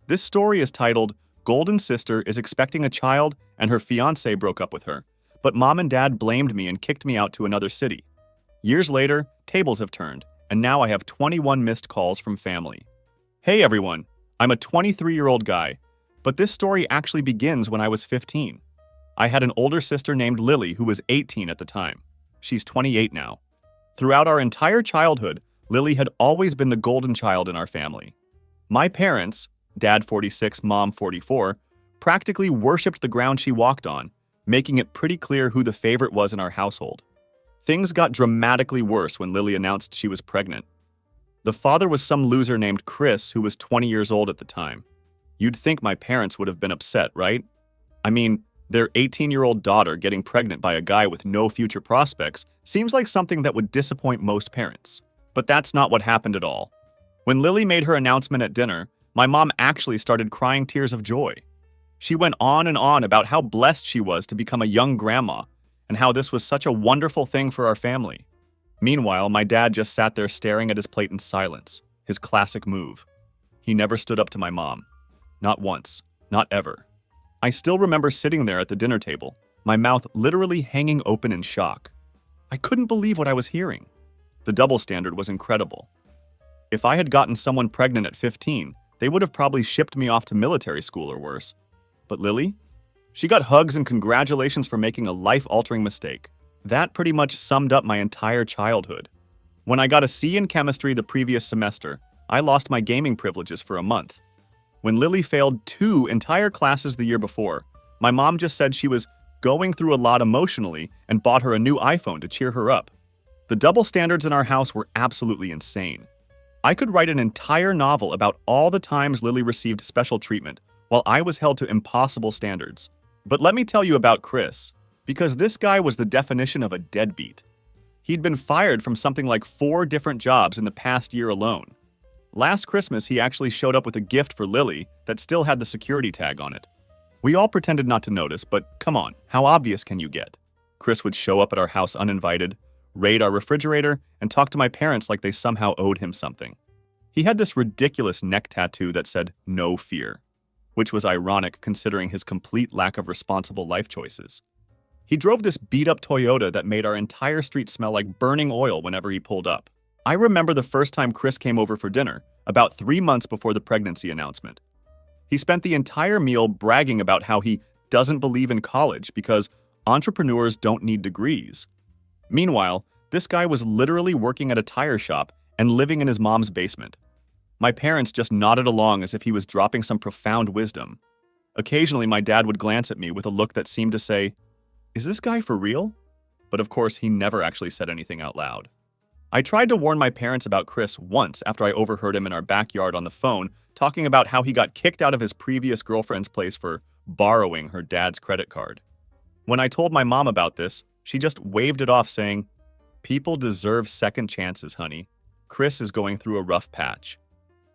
This story is titled, Golden Sister is Expecting a Child and Her Fiancé Broke Up with Her, but Mom and Dad blamed me and kicked me out to another city. Years later, tables have turned, and now I have 21 missed calls from family. Hey everyone, I'm a 23-year-old guy, but this story actually begins when I was 15. I had an older sister named Lily who was 18 at the time. She's 28 now. Throughout our entire childhood, Lily had always been the golden child in our family. My parents, Dad 46, Mom 44, practically worshipped the ground she walked on, making it pretty clear who the favorite was in our household. Things got dramatically worse when Lily announced she was pregnant. The father was some loser named Chris who was 20 years old at the time. You'd think my parents would have been upset, right? I mean, their 18-year-old daughter getting pregnant by a guy with no future prospects seems like something that would disappoint most parents. But that's not what happened at all. When Lily made her announcement at dinner, my mom actually started crying tears of joy. She went on and on about how blessed she was to become a young grandma and how this was such a wonderful thing for our family. Meanwhile, my dad just sat there staring at his plate in silence, his classic move. He never stood up to my mom. Not once. Not ever. I still remember sitting there at the dinner table, my mouth literally hanging open in shock. I couldn't believe what I was hearing. The double standard was incredible. If I had gotten someone pregnant at 15, they would have probably shipped me off to military school or worse. But Lily? She got hugs and congratulations for making a life-altering mistake. That pretty much summed up my entire childhood. When I got a C in chemistry the previous semester, I lost my gaming privileges for a month. When Lily failed 2 entire classes the year before, my mom just said she was going through a lot emotionally and bought her a new iPhone to cheer her up. The double standards in our house were absolutely insane. I could write an entire novel about all the times Lily received special treatment, while I was held to impossible standards. But let me tell you about Chris, because this guy was the definition of a deadbeat. He'd been fired from something like 4 different jobs in the past year alone. Last Christmas, he actually showed up with a gift for Lily that still had the security tag on it. We all pretended not to notice, but come on, how obvious can you get? Chris would show up at our house uninvited, raid our refrigerator, and talk to my parents like they somehow owed him something. He had this ridiculous neck tattoo that said, "No fear," which was ironic considering his complete lack of responsible life choices. He drove this beat-up Toyota that made our entire street smell like burning oil whenever he pulled up. I remember the first time Chris came over for dinner, about 3 months before the pregnancy announcement. He spent the entire meal bragging about how he doesn't believe in college because entrepreneurs don't need degrees. Meanwhile, this guy was literally working at a tire shop and living in his mom's basement. My parents just nodded along as if he was dropping some profound wisdom. Occasionally, my dad would glance at me with a look that seemed to say, "Is this guy for real?" But of course, he never actually said anything out loud. I tried to warn my parents about Chris once after I overheard him in our backyard on the phone talking about how he got kicked out of his previous girlfriend's place for borrowing her dad's credit card. When I told my mom about this, she just waved it off saying, "People deserve second chances, honey. Chris is going through a rough patch."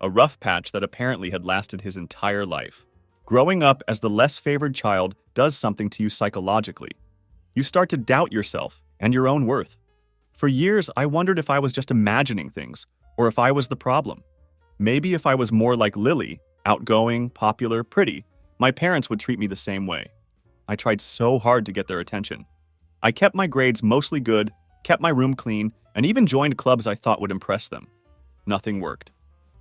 A rough patch that apparently had lasted his entire life. Growing up as the less favored child does something to you psychologically. You start to doubt yourself and your own worth. For years, I wondered if I was just imagining things, or if I was the problem. Maybe if I was more like Lily, outgoing, popular, pretty, my parents would treat me the same way. I tried so hard to get their attention. I kept my grades mostly good, kept my room clean, and even joined clubs I thought would impress them. Nothing worked.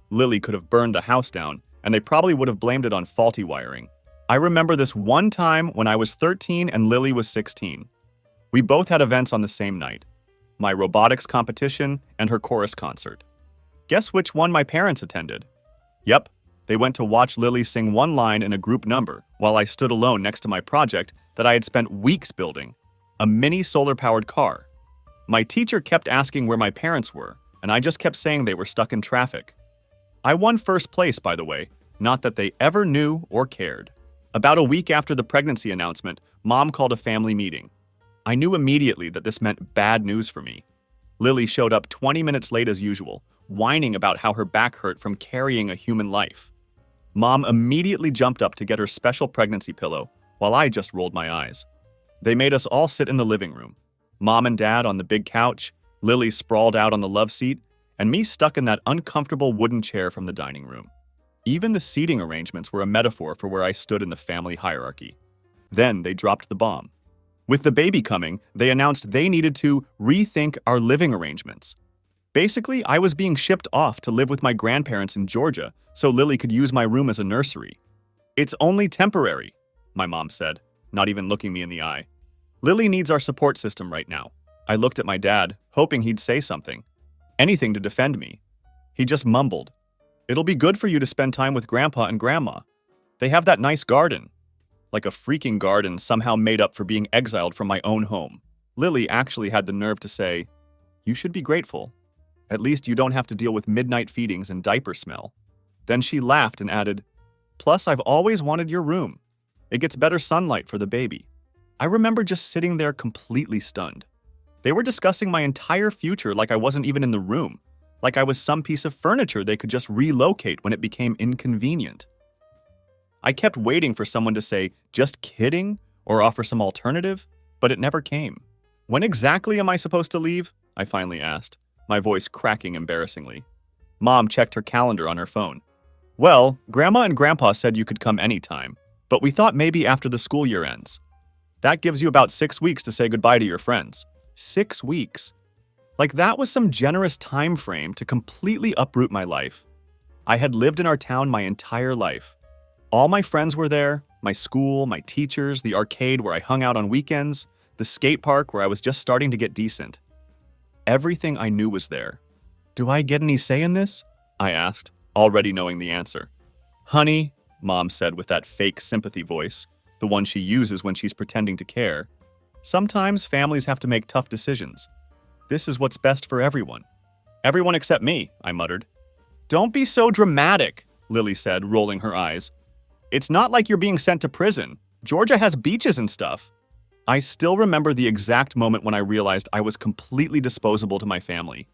Lily could have burned the house down, and they probably would have blamed it on faulty wiring. I remember this one time when I was 13 and Lily was 16. We both had events on the same night. My robotics competition and her chorus concert. Guess which one my parents attended? Yep, they went to watch Lily sing one line in a group number while I stood alone next to my project that I had spent weeks building, a mini solar-powered car. My teacher kept asking where my parents were, and I just kept saying they were stuck in traffic. I won first place, by the way, not that they ever knew or cared. About a week after the pregnancy announcement, Mom called a family meeting. I knew immediately that this meant bad news for me. Lily showed up 20 minutes late as usual, whining about how her back hurt from carrying a human life. Mom immediately jumped up to get her special pregnancy pillow, while I just rolled my eyes. They made us all sit in the living room. Mom and Dad on the big couch, Lily sprawled out on the love seat, and me stuck in that uncomfortable wooden chair from the dining room. Even the seating arrangements were a metaphor for where I stood in the family hierarchy. Then they dropped the bomb. With the baby coming, they announced they needed to rethink our living arrangements. Basically, I was being shipped off to live with my grandparents in Georgia so Lily could use my room as a nursery. "It's only temporary," my mom said, not even looking me in the eye. "Lily needs our support system right now." I looked at my dad, hoping he'd say something. Anything to defend me. He just mumbled, "It'll be good for you to spend time with Grandpa and Grandma. They have that nice garden." Like a freaking garden somehow made up for being exiled from my own home. Lily actually had the nerve to say, "You should be grateful. At least you don't have to deal with midnight feedings and diaper smell." Then she laughed and added, "Plus, I've always wanted your room. It gets better sunlight for the baby." I remember just sitting there completely stunned. They were discussing my entire future like I wasn't even in the room, like I was some piece of furniture they could just relocate when it became inconvenient. I kept waiting for someone to say, "Just kidding," or offer some alternative, but it never came. "When exactly am I supposed to leave?" I finally asked, my voice cracking embarrassingly. Mom checked her calendar on her phone. "Well, Grandma and Grandpa said you could come anytime, but we thought maybe after the school year ends. That gives you about 6 weeks to say goodbye to your friends." 6 weeks. Like that was some generous time frame to completely uproot my life. I had lived in our town my entire life. All my friends were there, my school, my teachers, the arcade where I hung out on weekends, the skate park where I was just starting to get decent. Everything I knew was there. "Do I get any say in this?" I asked, already knowing the answer. "Honey," Mom said with that fake sympathy voice, the one she uses when she's pretending to care, "sometimes families have to make tough decisions. This is what's best for everyone." "Everyone except me," I muttered. "Don't be so dramatic," Lily said, rolling her eyes. "It's not like you're being sent to prison. Georgia has beaches and stuff." I still remember the exact moment when I realized I was completely disposable to my family.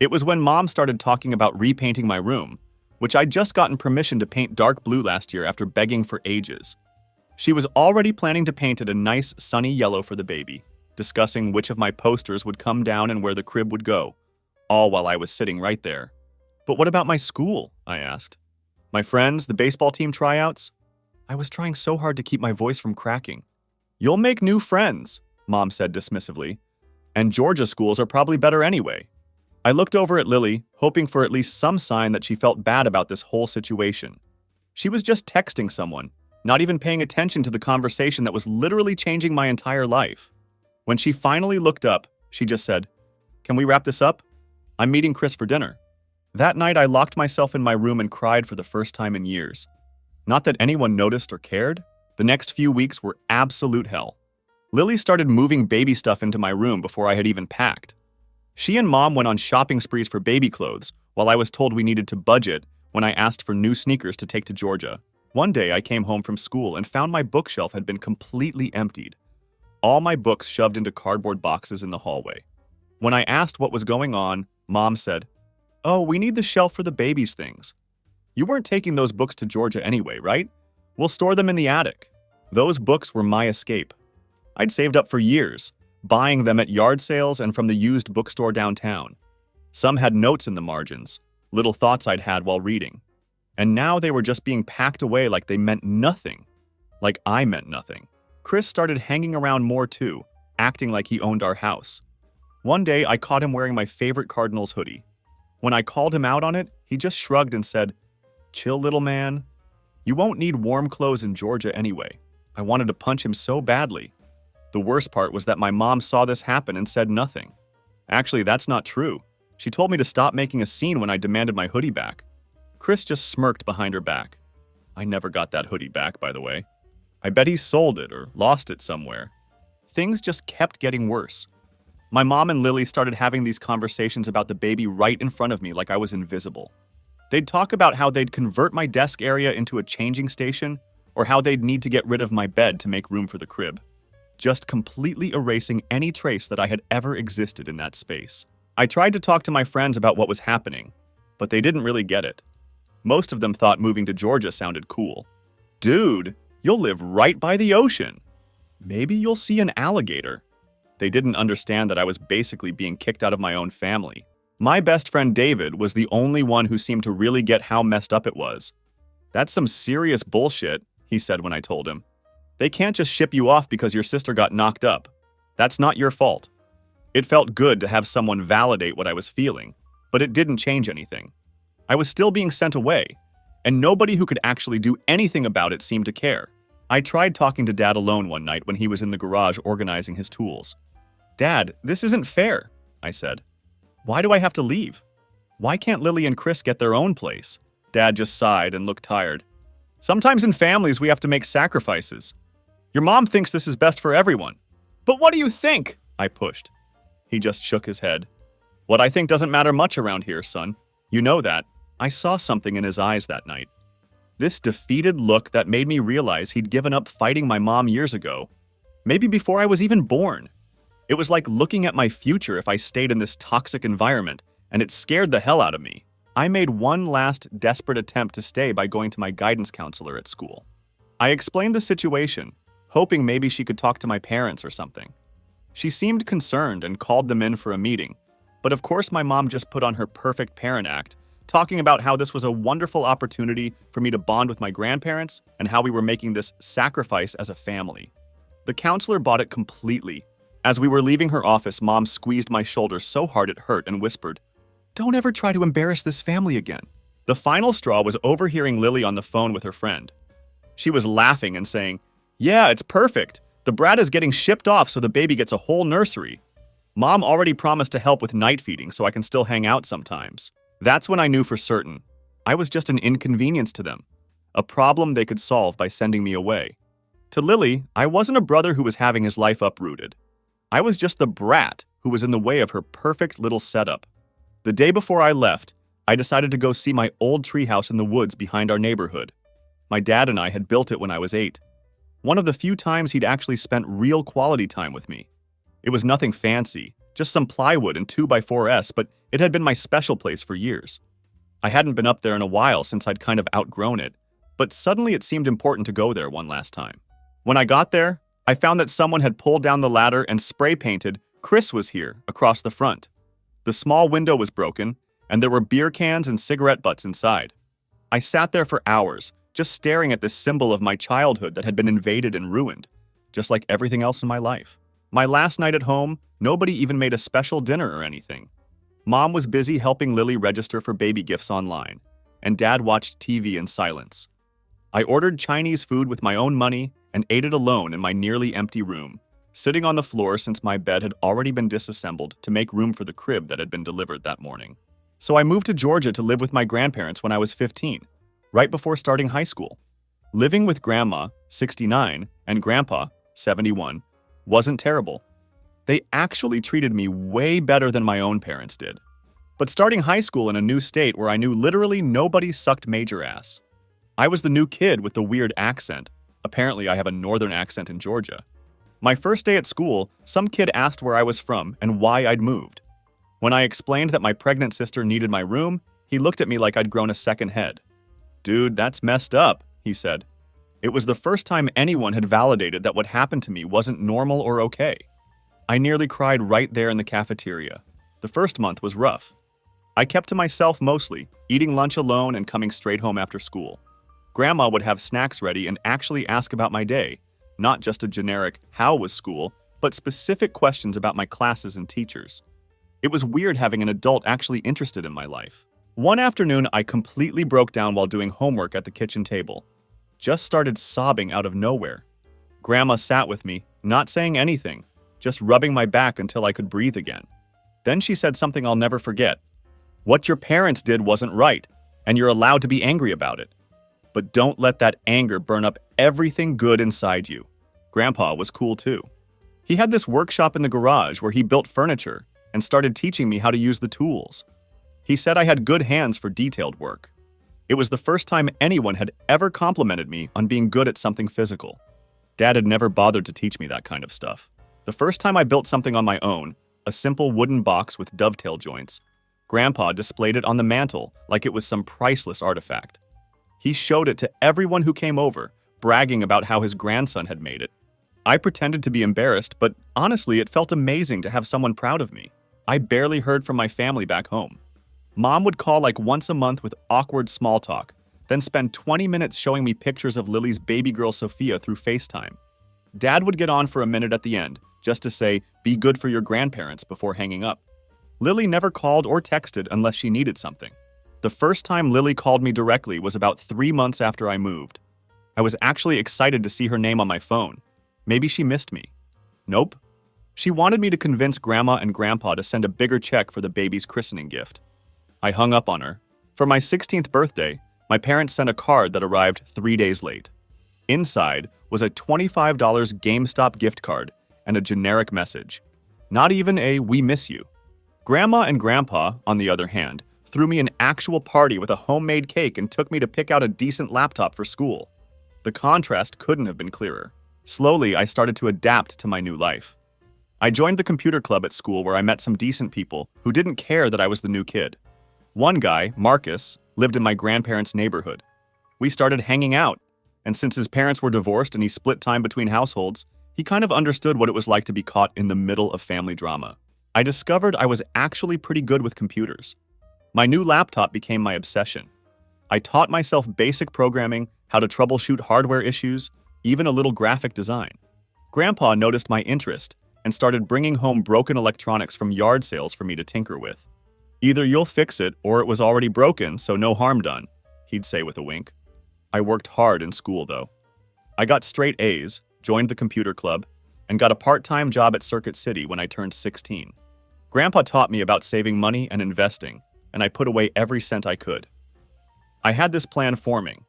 It was when Mom started talking about repainting my room, which I'd just gotten permission to paint dark blue last year after begging for ages. She was already planning to paint it a nice sunny yellow for the baby, discussing which of my posters would come down and where the crib would go, all while I was sitting right there. "But what about my school?" I asked. "My friends, the baseball team tryouts?" I was trying so hard to keep my voice from cracking. "You'll make new friends," Mom said dismissively. "And Georgia schools are probably better anyway." I looked over at Lily, hoping for at least some sign that she felt bad about this whole situation. She was just texting someone, not even paying attention to the conversation that was literally changing my entire life. When she finally looked up, she just said, "Can we wrap this up? I'm meeting Chris for dinner." That night, I locked myself in my room and cried for the first time in years. Not that anyone noticed or cared. The next few weeks were absolute hell. Lily started moving baby stuff into my room before I had even packed. She and Mom went on shopping sprees for baby clothes, while I was told we needed to budget when I asked for new sneakers to take to Georgia. One day, I came home from school and found my bookshelf had been completely emptied. All my books shoved into cardboard boxes in the hallway. When I asked what was going on, Mom said, "Oh, we need the shelf for the baby's things. You weren't taking those books to Georgia anyway, right? We'll store them in the attic." Those books were my escape. I'd saved up for years, buying them at yard sales and from the used bookstore downtown. Some had notes in the margins, little thoughts I'd had while reading. And now they were just being packed away like they meant nothing. Like I meant nothing. Chris started hanging around more too, acting like he owned our house. One day, I caught him wearing my favorite Cardinals hoodie. When I called him out on it, he just shrugged and said, "Chill, little man. You won't need warm clothes in Georgia anyway." I wanted to punch him so badly. The worst part was that my mom saw this happen and said nothing. Actually, that's not true. She told me to stop making a scene when I demanded my hoodie back. Chris just smirked behind her back. I never got that hoodie back, by the way. I bet he sold it or lost it somewhere. Things just kept getting worse. My mom and Lily started having these conversations about the baby right in front of me like I was invisible. They'd talk about how they'd convert my desk area into a changing station, or how they'd need to get rid of my bed to make room for the crib, just completely erasing any trace that I had ever existed in that space. I tried to talk to my friends about what was happening, but they didn't really get it. Most of them thought moving to Georgia sounded cool. "Dude, you'll live right by the ocean. Maybe you'll see an alligator." They didn't understand that I was basically being kicked out of my own family. My best friend David was the only one who seemed to really get how messed up it was. That's some serious bullshit, he said when I told him. They can't just ship you off because your sister got knocked up. That's not your fault. It felt good to have someone validate what I was feeling, but it didn't change anything. I was still being sent away, and nobody who could actually do anything about it seemed to care. I tried talking to Dad alone one night when he was in the garage organizing his tools. Dad, this isn't fair, I said. Why do I have to leave? Why can't Lily and Chris get their own place? Dad just sighed and looked tired. Sometimes in families we have to make sacrifices. Your mom thinks this is best for everyone. But what do you think? I pushed. He just shook his head. What I think doesn't matter much around here, son. You know that. I saw something in his eyes that night. This defeated look that made me realize he'd given up fighting my mom years ago. Maybe before I was even born. It was like looking at my future if I stayed in this toxic environment, and it scared the hell out of me. I made one last desperate attempt to stay by going to my guidance counselor at school. I explained the situation, hoping maybe she could talk to my parents or something. She seemed concerned and called them in for a meeting, but of course my mom just put on her perfect parent act, talking about how this was a wonderful opportunity for me to bond with my grandparents and how we were making this sacrifice as a family. The counselor bought it completely. As we were leaving her office, Mom squeezed my shoulder so hard it hurt and whispered, "Don't ever try to embarrass this family again." The final straw was overhearing Lily on the phone with her friend. She was laughing and saying, "Yeah, it's perfect. The brat is getting shipped off so the baby gets a whole nursery. Mom already promised to help with night feeding so I can still hang out sometimes." That's when I knew for certain. I was just an inconvenience to them, a problem they could solve by sending me away. To Lily, I wasn't a brother who was having his life uprooted. I was just the brat who was in the way of her perfect little setup. The day before I left, I decided to go see my old treehouse in the woods behind our neighborhood. My dad and I had built it when I was 8. One of the few times he'd actually spent real quality time with me. It was nothing fancy, just some plywood and 2x4s, but it had been my special place for years. I hadn't been up there in a while since I'd kind of outgrown it, but suddenly it seemed important to go there one last time. When I got there, I found that someone had pulled down the ladder and spray painted "Chris was here" across the front. The small window was broken, and there were beer cans and cigarette butts inside. I sat there for hours, just staring at this symbol of my childhood that had been invaded and ruined, just like everything else in my life. My last night at home, nobody even made a special dinner or anything. Mom was busy helping Lily register for baby gifts online, and Dad watched TV in silence. I ordered Chinese food with my own money and ate it alone in my nearly empty room, sitting on the floor since my bed had already been disassembled to make room for the crib that had been delivered that morning. So I moved to Georgia to live with my grandparents when I was 15, right before starting high school. Living with Grandma, 69, and Grandpa, 71, wasn't terrible. They actually treated me way better than my own parents did. But starting high school in a new state where I knew literally nobody sucked major ass. I was the new kid with the weird accent. Apparently I have a northern accent in Georgia. My first day at school, some kid asked where I was from and why I'd moved. When I explained that my pregnant sister needed my room, he looked at me like I'd grown a second head. "Dude, that's messed up," he said. It was the first time anyone had validated that what happened to me wasn't normal or okay. I nearly cried right there in the cafeteria. The first month was rough. I kept to myself mostly, eating lunch alone and coming straight home after school. Grandma would have snacks ready and actually ask about my day, not just a generic "how was school," but specific questions about my classes and teachers. It was weird having an adult actually interested in my life. One afternoon, I completely broke down while doing homework at the kitchen table. Just started sobbing out of nowhere. Grandma sat with me, not saying anything, just rubbing my back until I could breathe again. Then she said something I'll never forget. "What your parents did wasn't right, and you're allowed to be angry about it. But don't let that anger burn up everything good inside you." Grandpa was cool too. He had this workshop in the garage where he built furniture and started teaching me how to use the tools. He said I had good hands for detailed work. It was the first time anyone had ever complimented me on being good at something physical. Dad had never bothered to teach me that kind of stuff. The first time I built something on my own, a simple wooden box with dovetail joints, Grandpa displayed it on the mantle like it was some priceless artifact. He showed it to everyone who came over, bragging about how his grandson had made it. I pretended to be embarrassed, but honestly, it felt amazing to have someone proud of me. I barely heard from my family back home. Mom would call like once a month with awkward small talk, then spend 20 minutes showing me pictures of Lily's baby girl Sophia through FaceTime. Dad would get on for a minute at the end, just to say, "Be good for your grandparents," before hanging up. Lily never called or texted unless she needed something. The first time Lily called me directly was about 3 months after I moved. I was actually excited to see her name on my phone. Maybe she missed me. Nope. She wanted me to convince Grandma and Grandpa to send a bigger check for the baby's christening gift. I hung up on her. For my 16th birthday, my parents sent a card that arrived 3 days late. Inside was a $25 GameStop gift card and a generic message. Not even a "we miss you." Grandma and Grandpa, on the other hand, threw me an actual party with a homemade cake and took me to pick out a decent laptop for school. The contrast couldn't have been clearer. Slowly, I started to adapt to my new life. I joined the computer club at school where I met some decent people who didn't care that I was the new kid. One guy, Marcus, lived in my grandparents' neighborhood. We started hanging out, and since his parents were divorced and he split time between households, he kind of understood what it was like to be caught in the middle of family drama. I discovered I was actually pretty good with computers. My new laptop became my obsession. I taught myself basic programming, how to troubleshoot hardware issues, even a little graphic design. Grandpa noticed my interest and started bringing home broken electronics from yard sales for me to tinker with. "Either you'll fix it or it was already broken, so no harm done," he'd say with a wink. I worked hard in school, though. I got straight A's, joined the computer club, and got a part-time job at Circuit City when I turned 16. Grandpa taught me about saving money and investing, and I put away every cent I could. I had this plan forming,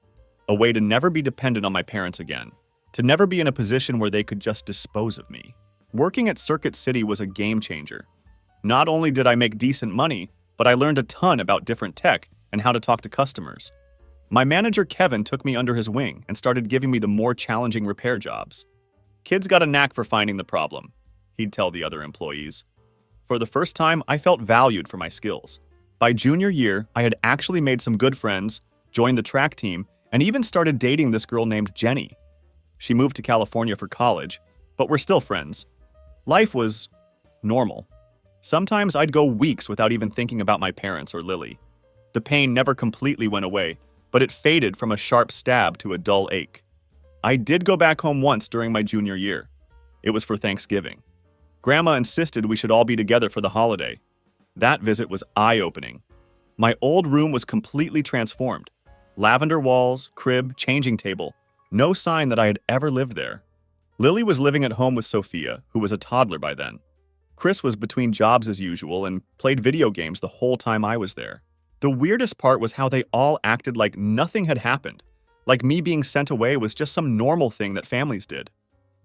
a way to never be dependent on my parents again, to never be in a position where they could just dispose of me. Working at Circuit City was a game changer. Not only did I make decent money, but I learned a ton about different tech and how to talk to customers. My manager Kevin took me under his wing and started giving me the more challenging repair jobs. "Kid's got a knack for finding the problem," he'd tell the other employees. For the first time, I felt valued for my skills. By junior year, I had actually made some good friends, joined the track team, and even started dating this girl named Jenny. She moved to California for college, but we're still friends. Life was normal. Sometimes I'd go weeks without even thinking about my parents or Lily. The pain never completely went away, but it faded from a sharp stab to a dull ache. I did go back home once during my junior year. It was for Thanksgiving. Grandma insisted we should all be together for the holiday. That visit was eye-opening. My old room was completely transformed. Lavender walls, crib, changing table. No sign that I had ever lived there. Lily was living at home with Sophia, who was a toddler by then. Chris was between jobs as usual and played video games the whole time I was there. The weirdest part was how they all acted like nothing had happened, like me being sent away was just some normal thing that families did.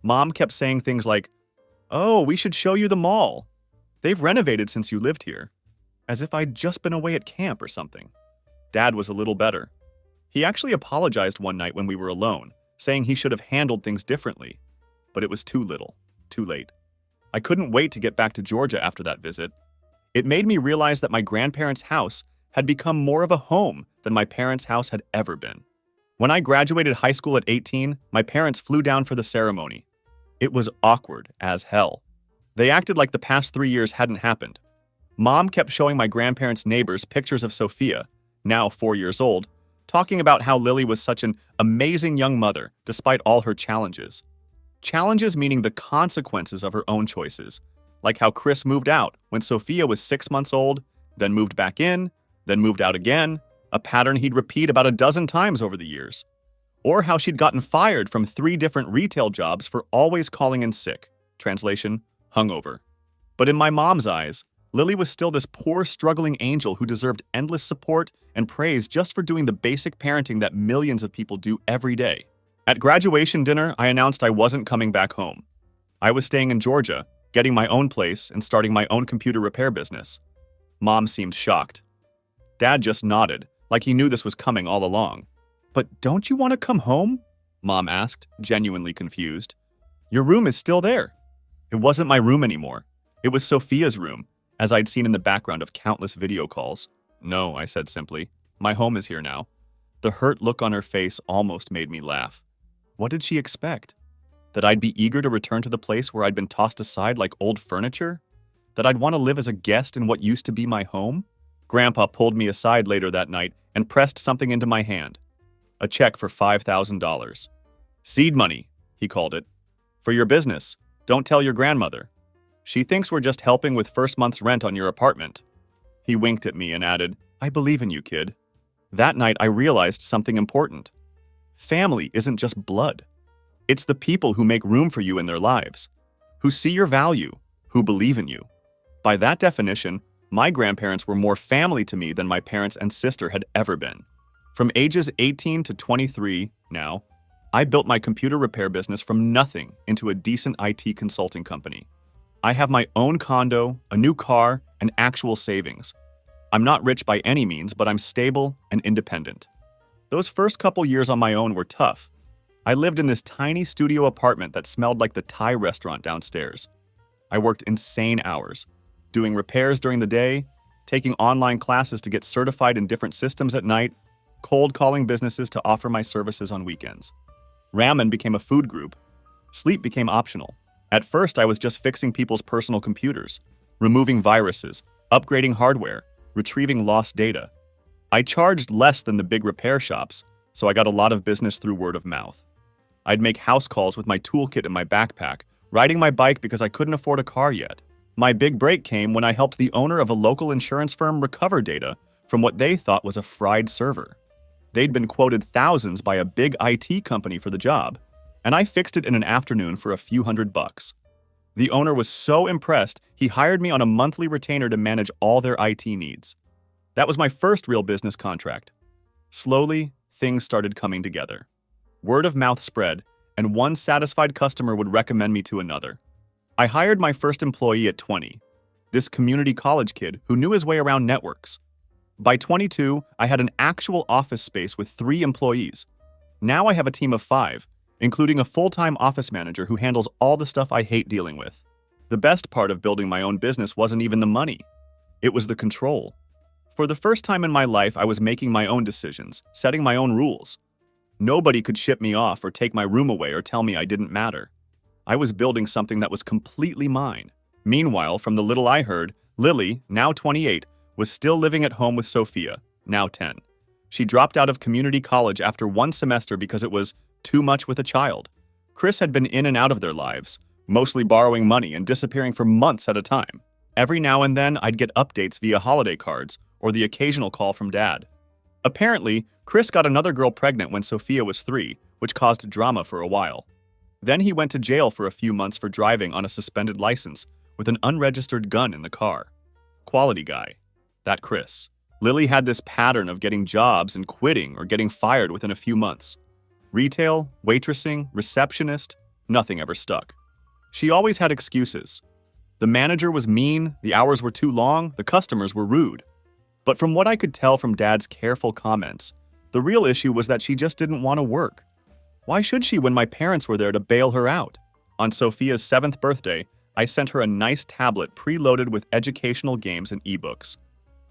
Mom kept saying things like, "Oh, we should show you the mall. They've renovated since you lived here," as if I'd just been away at camp or something. Dad was a little better. He actually apologized one night when we were alone, saying he should have handled things differently. But it was too little, too late. I couldn't wait to get back to Georgia after that visit. It made me realize that my grandparents' house had become more of a home than my parents' house had ever been. When I graduated high school at 18, my parents flew down for the ceremony. It was awkward as hell. They acted like the past 3 years hadn't happened. Mom kept showing my grandparents' neighbors pictures of Sophia, now 4 years old, talking about how Lily was such an amazing young mother despite all her challenges. Challenges meaning the consequences of her own choices, like how Chris moved out when Sophia was 6 months old, then moved back in, then moved out again, a pattern he'd repeat about a dozen times over the years. Or how she'd gotten fired from 3 different retail jobs for always calling in sick. Translation, hungover. But in my mom's eyes, Lily was still this poor, struggling angel who deserved endless support and praise just for doing the basic parenting that millions of people do every day. At graduation dinner, I announced I wasn't coming back home. I was staying in Georgia, getting my own place and starting my own computer repair business. Mom seemed shocked. Dad just nodded, like he knew this was coming all along. "But don't you want to come home?" Mom asked, genuinely confused. "Your room is still there." It wasn't my room anymore. It was Sophia's room, as I'd seen in the background of countless video calls. "No," I said simply. "My home is here now." The hurt look on her face almost made me laugh. What did she expect? That I'd be eager to return to the place where I'd been tossed aside like old furniture? That I'd want to live as a guest in what used to be my home? Grandpa pulled me aside later that night and pressed something into my hand. a check for $5,000. Seed money, he called it. For your business. Don't tell your grandmother. She thinks we're just helping with first month's rent on your apartment. He winked at me and added, I believe in you, kid. That night, I realized something important. Family isn't just blood. It's the people who make room for you in their lives, who see your value, who believe in you. By that definition, my grandparents were more family to me than my parents and sister had ever been. From ages 18 to 23 now, I built my computer repair business from nothing into a decent IT consulting company. I have my own condo, a new car, and actual savings. I'm not rich by any means, but I'm stable and independent. Those first couple years on my own were tough. I lived in this tiny studio apartment that smelled like the Thai restaurant downstairs. I worked insane hours, doing repairs during the day, taking online classes to get certified in different systems at night, cold calling businesses to offer my services on weekends. Ramen became a food group. Sleep became optional. At first, I was just fixing people's personal computers, removing viruses, upgrading hardware, retrieving lost data. I charged less than the big repair shops, so I got a lot of business through word of mouth. I'd make house calls with my toolkit in my backpack, riding my bike because I couldn't afford a car yet. My big break came when I helped the owner of a local insurance firm recover data from what they thought was a fried server. They'd been quoted thousands by a big IT company for the job, and I fixed it in an afternoon for a few $100. The owner was so impressed, he hired me on a monthly retainer to manage all their IT needs. That was my first real business contract. Slowly, things started coming together. Word of mouth spread, and one satisfied customer would recommend me to another. I hired my first employee at 20, this community college kid who knew his way around networks. By 22, I had an actual office space with 3 employees. Now I have a team of 5, including a full-time office manager who handles all the stuff I hate dealing with. The best part of building my own business wasn't even the money. It was the control. For the first time in my life, I was making my own decisions, setting my own rules. Nobody could ship me off or take my room away or tell me I didn't matter. I was building something that was completely mine. Meanwhile, from the little I heard, Lily, now 28, was still living at home with Sophia, now 10. She dropped out of community college after 1 semester because it was too much with a child. Chris had been in and out of their lives, mostly borrowing money and disappearing for months at a time. Every now and then, I'd get updates via holiday cards or the occasional call from Dad. Apparently, Chris got another girl pregnant when Sophia was 3, which caused drama for a while. Then he went to jail for a few months for driving on a suspended license with an unregistered gun in the car. Quality guy. That Chris. Lily had this pattern of getting jobs and quitting or getting fired within a few months. Retail, waitressing, receptionist, nothing ever stuck. She always had excuses. The manager was mean, the hours were too long, the customers were rude. But from what I could tell from Dad's careful comments, the real issue was that she just didn't want to work. Why should she when my parents were there to bail her out? On Sophia's 7th birthday, I sent her a nice tablet preloaded with educational games and ebooks.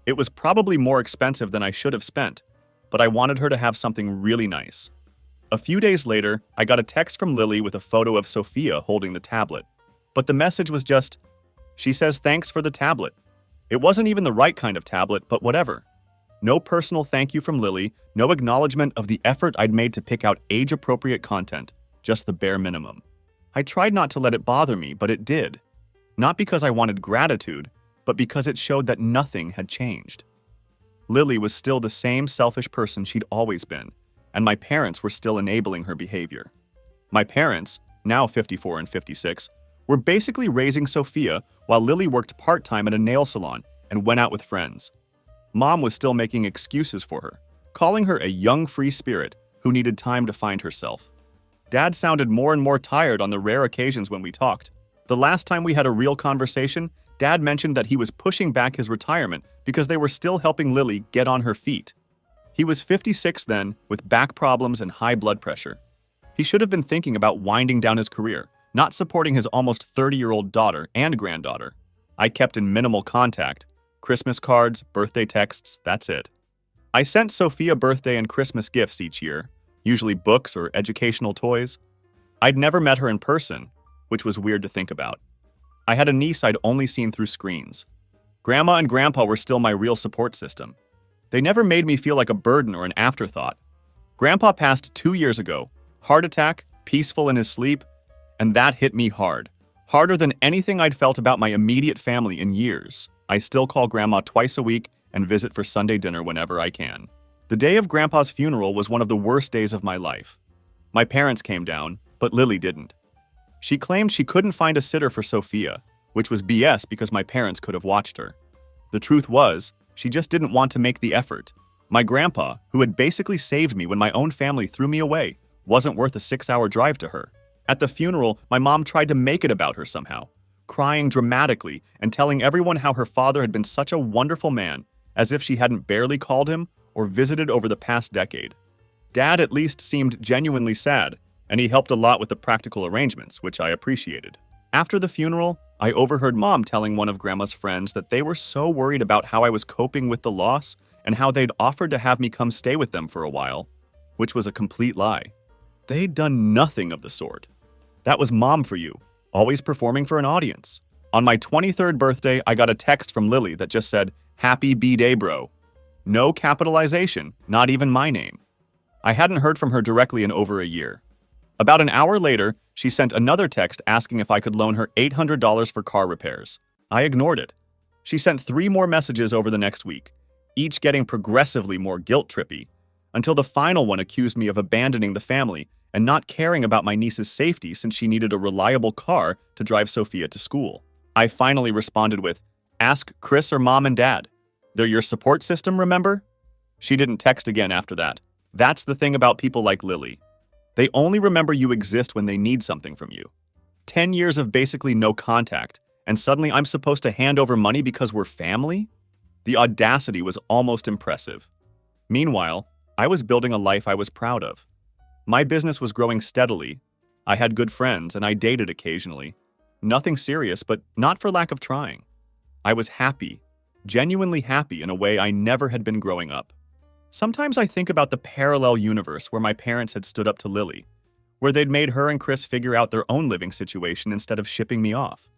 It was probably more expensive than I should have spent, but I wanted her to have something really nice. A few days later, I got a text from Lily with a photo of Sophia holding the tablet. But the message was just, she says thanks for the tablet. It wasn't even the right kind of tablet, but whatever. No personal thank you from Lily, no acknowledgement of the effort I'd made to pick out age-appropriate content, just the bare minimum. I tried not to let it bother me, but it did. Not because I wanted gratitude, but because it showed that nothing had changed. Lily was still the same selfish person she'd always been, and my parents were still enabling her behavior. My parents, now 54 and 56, were basically raising Sophia while Lily worked part-time at a nail salon and went out with friends. Mom was still making excuses for her, calling her a young free spirit who needed time to find herself. Dad sounded more and more tired on the rare occasions when we talked. The last time we had a real conversation, Dad mentioned that he was pushing back his retirement because they were still helping Lily get on her feet. He was 56 then, with back problems and high blood pressure. He should have been thinking about winding down his career, not supporting his almost 30-year-old daughter and granddaughter. I kept in minimal contact. Christmas cards, birthday texts, that's it. I sent Sophia birthday and Christmas gifts each year, usually books or educational toys. I'd never met her in person, which was weird to think about. I had a niece I'd only seen through screens. Grandma and Grandpa were still my real support system. They never made me feel like a burden or an afterthought. Grandpa passed 2 years ago. Heart attack, peaceful in his sleep, and that hit me hard. Harder than anything I'd felt about my immediate family in years. I still call Grandma twice a week and visit for Sunday dinner whenever I can. The day of Grandpa's funeral was one of the worst days of my life. My parents came down, but Lily didn't. She claimed she couldn't find a sitter for Sophia, which was BS because my parents could have watched her. The truth was, she just didn't want to make the effort. My grandpa, who had basically saved me when my own family threw me away, wasn't worth a 6-hour drive to her. At the funeral, my mom tried to make it about her somehow, crying dramatically and telling everyone how her father had been such a wonderful man, as if she hadn't barely called him or visited over the past decade. Dad at least seemed genuinely sad, and he helped a lot with the practical arrangements, which I appreciated. After the funeral, I overheard Mom telling one of Grandma's friends that they were so worried about how I was coping with the loss and how they'd offered to have me come stay with them for a while, which was a complete lie. They'd done nothing of the sort. That was Mom for you, always performing for an audience. On my 23rd birthday, I got a text from Lily that just said, "Happy B-Day, bro." No capitalization, not even my name. I hadn't heard from her directly in over a year. About an hour later, she sent another text asking if I could loan her $800 for car repairs. I ignored it. She sent 3 more messages over the next week, each getting progressively more guilt-trippy, until the final one accused me of abandoning the family and not caring about my niece's safety since she needed a reliable car to drive Sophia to school. I finally responded with, "Ask Chris or Mom and Dad. They're your support system, remember?" She didn't text again after that. That's the thing about people like Lily. They only remember you exist when they need something from you. 10 years of basically no contact, and suddenly I'm supposed to hand over money because we're family? The audacity was almost impressive. Meanwhile, I was building a life I was proud of. My business was growing steadily. I had good friends, and I dated occasionally. Nothing serious, but not for lack of trying. I was happy, genuinely happy in a way I never had been growing up. Sometimes I think about the parallel universe where my parents had stood up to Lily, where they'd made her and Chris figure out their own living situation instead of shipping me off.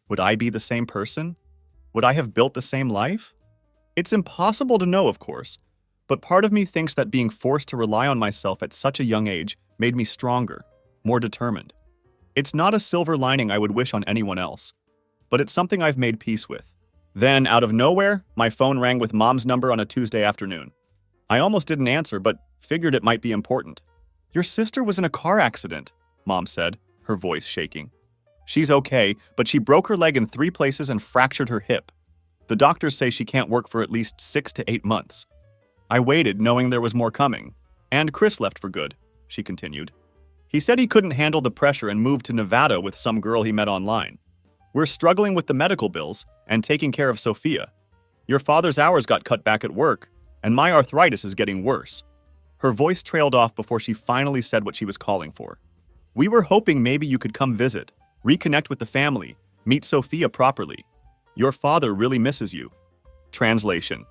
Would I be the same person? Would I have built the same life? It's impossible to know, of course, but part of me thinks that being forced to rely on myself at such a young age made me stronger, more determined. It's not a silver lining I would wish on anyone else, but it's something I've made peace with. Then, out of nowhere, my phone rang with Mom's number on a Tuesday afternoon. I almost didn't answer, but figured it might be important. "Your sister was in a car accident," Mom said, her voice shaking. "She's okay, but she broke her leg in 3 places and fractured her hip. The doctors say she can't work for at least 6 to 8 months. I waited, knowing there was more coming. And Chris left for good," she continued. "He said he couldn't handle the pressure and moved to Nevada with some girl he met online. We're struggling with the medical bills and taking care of Sophia. Your father's hours got cut back at work, and my arthritis is getting worse." Her voice trailed off before she finally said what she was calling for. "We were hoping maybe you could come visit, reconnect with the family, meet Sophia properly. Your father really misses you." Translation: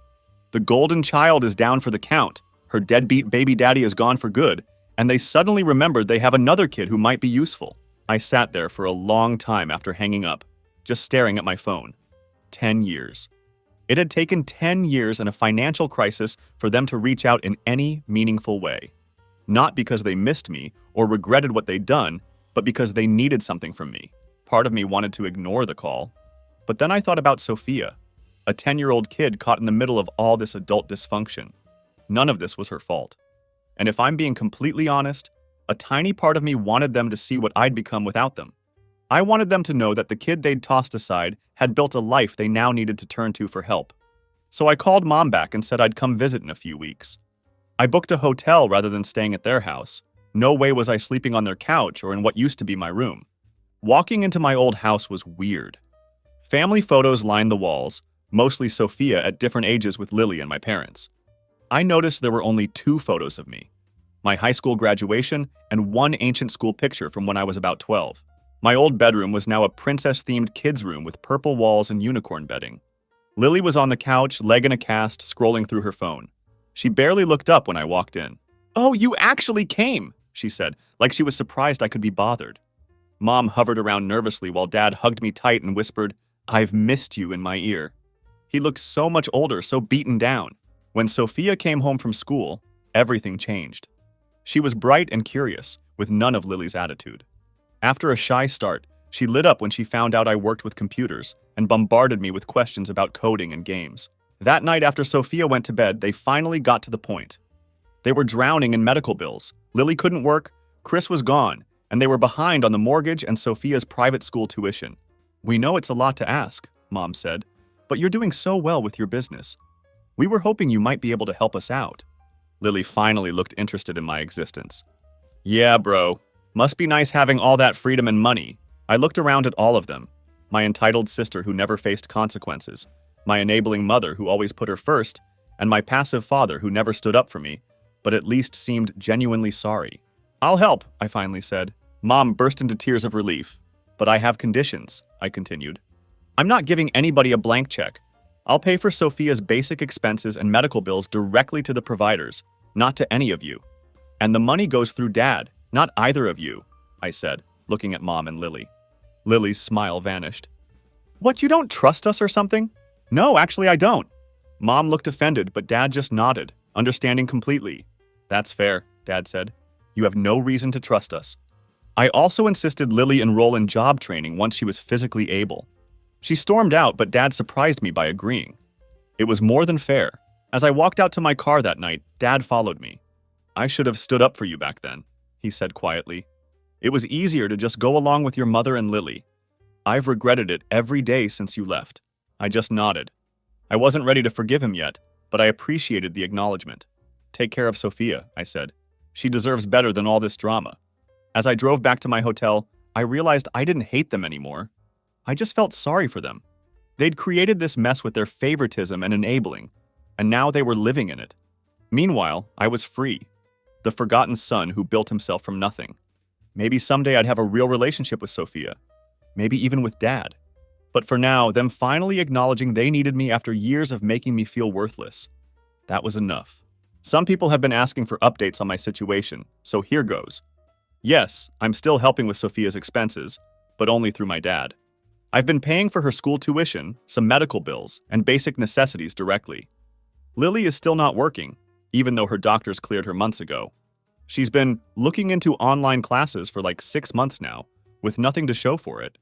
the golden child is down for the count, her deadbeat baby daddy is gone for good, and they suddenly remembered they have another kid who might be useful. I sat there for a long time after hanging up, just staring at my phone. 10 years. It had taken 10 years and a financial crisis for them to reach out in any meaningful way. Not because they missed me or regretted what they'd done, but because they needed something from me. Part of me wanted to ignore the call. But then I thought about Sophia, a 10-year-old kid caught in the middle of all this adult dysfunction. None of this was her fault. And if I'm being completely honest, a tiny part of me wanted them to see what I'd become without them. I wanted them to know that the kid they'd tossed aside had built a life they now needed to turn to for help. So I called Mom back and said I'd come visit in a few weeks. I booked a hotel rather than staying at their house. No way was I sleeping on their couch or in what used to be my room. Walking into my old house was weird. Family photos lined the walls, mostly Sophia at different ages with Lily and my parents. I noticed there were only 2 photos of me: my high school graduation and 1 ancient school picture from when I was about 12. My old bedroom was now a princess-themed kids' room with purple walls and unicorn bedding. Lily was on the couch, leg in a cast, scrolling through her phone. She barely looked up when I walked in. "Oh, you actually came," she said, like she was surprised I could be bothered. Mom hovered around nervously while Dad hugged me tight and whispered, "I've missed you," in my ear. He looked so much older, so beaten down. When Sophia came home from school, everything changed. She was bright and curious, with none of Lily's attitude. After a shy start, she lit up when she found out I worked with computers and bombarded me with questions about coding and games. That night after Sophia went to bed, they finally got to the point. They were drowning in medical bills. Lily couldn't work, Chris was gone, and they were behind on the mortgage and Sophia's private school tuition. "We know it's a lot to ask," Mom said, "but you're doing so well with your business. We were hoping you might be able to help us out." Lily finally looked interested in my existence. "Yeah, bro. Must be nice having all that freedom and money." I looked around at all of them. My entitled sister who never faced consequences, my enabling mother who always put her first, and my passive father who never stood up for me, but at least seemed genuinely sorry. "I'll help," I finally said. Mom burst into tears of relief. "But I have conditions," I continued. "I'm not giving anybody a blank check. I'll pay for Sophia's basic expenses and medical bills directly to the providers, not to any of you. And the money goes through Dad, not either of you," I said, looking at Mom and Lily. Lily's smile vanished. "What, you don't trust us or something?" "No, actually I don't." Mom looked offended, but Dad just nodded, understanding completely. "That's fair," Dad said. "You have no reason to trust us." I also insisted Lily enroll in job training once she was physically able. She stormed out, but Dad surprised me by agreeing. It was more than fair. As I walked out to my car that night, Dad followed me. "I should have stood up for you back then," he said quietly. "It was easier to just go along with your mother and Lily. I've regretted it every day since you left." I just nodded. I wasn't ready to forgive him yet, but I appreciated the acknowledgement. "Take care of Sophia," I said. "She deserves better than all this drama." As I drove back to my hotel, I realized I didn't hate them anymore. I just felt sorry for them. They'd created this mess with their favoritism and enabling, and now they were living in it. Meanwhile, I was free, the forgotten son who built himself from nothing. Maybe someday I'd have a real relationship with Sophia, maybe even with Dad. But for now, them finally acknowledging they needed me after years of making me feel worthless, that was enough. Some people have been asking for updates on my situation, so here goes. Yes, I'm still helping with Sophia's expenses, but only through my dad. I've been paying for her school tuition, some medical bills, and basic necessities directly. Lily is still not working, even though her doctors cleared her months ago. She's been looking into online classes for like 6 months now, with nothing to show for it.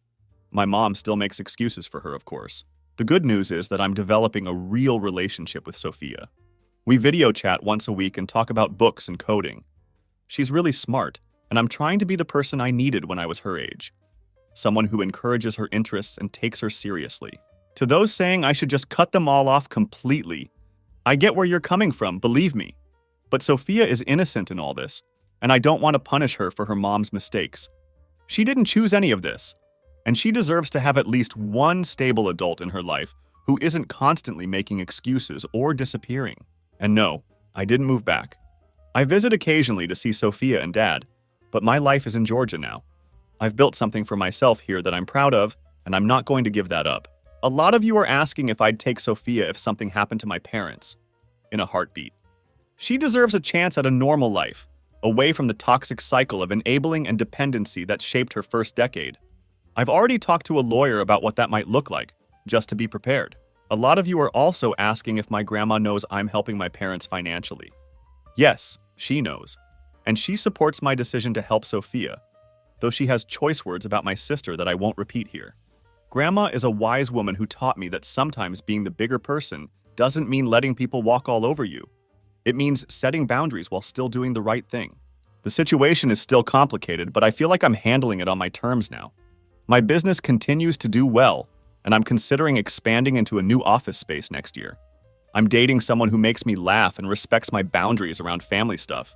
My mom still makes excuses for her, of course. The good news is that I'm developing a real relationship with Sophia. We video chat once a week and talk about books and coding. She's really smart, and I'm trying to be the person I needed when I was her age. Someone who encourages her interests and takes her seriously. To those saying I should just cut them all off completely, I get where you're coming from, believe me. But Sophia is innocent in all this, and I don't want to punish her for her mom's mistakes. She didn't choose any of this, and she deserves to have at least one stable adult in her life who isn't constantly making excuses or disappearing. And no, I didn't move back. I visit occasionally to see Sophia and Dad, but my life is in Georgia now. I've built something for myself here that I'm proud of, and I'm not going to give that up. A lot of you are asking if I'd take Sophia if something happened to my parents. In a heartbeat. She deserves a chance at a normal life, away from the toxic cycle of enabling and dependency that shaped her first decade. I've already talked to a lawyer about what that might look like, just to be prepared. A lot of you are also asking if my grandma knows I'm helping my parents financially. Yes, she knows, and she supports my decision to help Sophia, though she has choice words about my sister that I won't repeat here. Grandma is a wise woman who taught me that sometimes being the bigger person doesn't mean letting people walk all over you. It means setting boundaries while still doing the right thing. The situation is still complicated, but I feel like I'm handling it on my terms now. My business continues to do well, and I'm considering expanding into a new office space next year. I'm dating someone who makes me laugh and respects my boundaries around family stuff.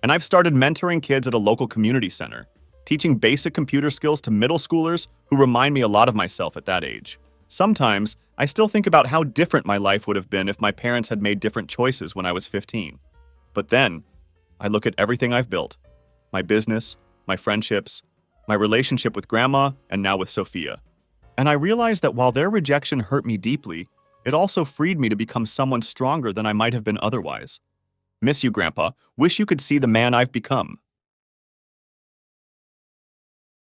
And I've started mentoring kids at a local community center, teaching basic computer skills to middle schoolers who remind me a lot of myself at that age. Sometimes, I still think about how different my life would have been if my parents had made different choices when I was 15. But then, I look at everything I've built. My business, my friendships, my relationship with Grandma, and now with Sophia. And I realize that while their rejection hurt me deeply, it also freed me to become someone stronger than I might have been otherwise. Miss you, Grandpa. Wish you could see the man I've become.